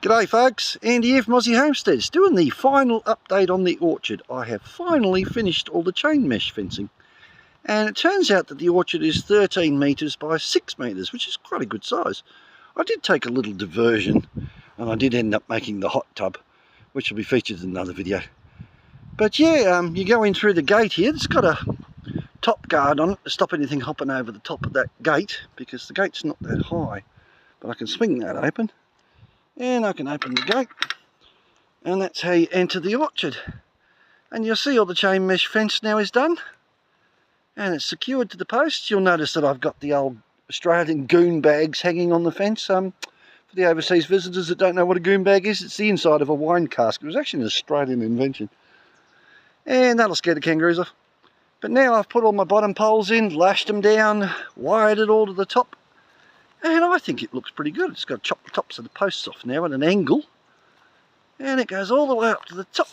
G'day folks, Andy here from Aussie Homesteads, doing the final update on the orchard. I have finally finished all the chain mesh fencing, and it turns out that the orchard is 13 metres by 6 metres, which is quite a good size. I did take a little diversion and I did end up making the hot tub, which will be featured in another video. But yeah, you go in through the gate here. It's got a top guard on it to stop anything hopping over the top of that gate, because the gate's not that high, but I can swing that open. And I can open the gate, and that's how you enter the orchard. And you'll see all the chain mesh fence now is done, and it's secured to the posts. You'll notice that I've got the old Australian goon bags hanging on the fence. For the overseas visitors that don't know what a goon bag is, it's the inside of a wine cask. It was actually an Australian invention, and that'll scare the kangaroos off. But now I've put all my bottom poles in, lashed them down, wired it all to the top, and I think it looks pretty good. It's got to chop the tops of the posts off now at an angle, and it goes all the way up to the top,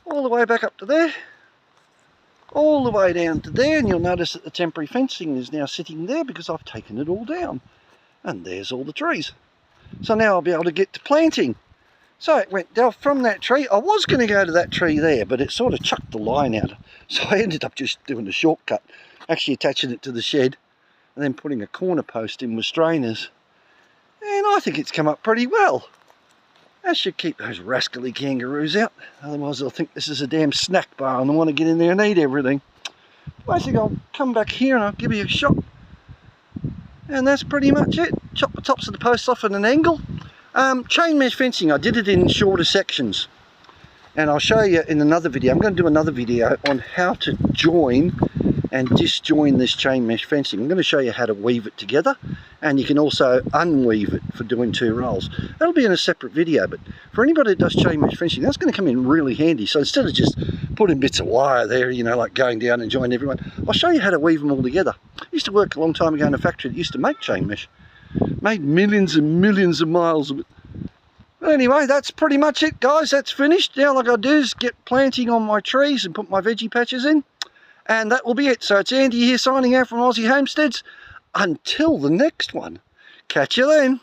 all the way back up to there, all the way down to there, and you'll notice that the temporary fencing is now sitting there because I've taken it all down, and there's all the trees. So now I'll be able to get to planting. So it went down from that tree. I was going to go to that tree there, but it sort of chucked the line out, so I ended up just doing a shortcut, actually attaching it to the shed and then putting a corner post in with strainers, and I think it's come up pretty well. That should keep those rascally kangaroos out, otherwise they'll think this is a damn snack bar and they want to get in there and eat everything. I think I'll come back here and I'll give you a shot, and that's pretty much it. Chop the tops of the posts off at an angle. Chain mesh fencing, I did it in shorter sections, and I'll show you in another video. I'm going to do another video on how to join and disjoin this chain mesh fencing. I'm going to show you how to weave it together, and you can also unweave it for doing 2 rolls. That'll be in a separate video, but for anybody that does chain mesh fencing, that's going to come in really handy. So instead of just putting bits of wire there, you know, like going down and joining everyone, I'll show you how to weave them all together. I used to work a long time ago in a factory that used to make chain mesh. Made millions and millions of miles of it. But anyway, that's pretty much it, guys. That's finished. Now all I got to do is get planting on my trees and put my veggie patches in, and that will be it. So it's Andy here signing out from Aussie Homesteads. Until the next one. Catch you then.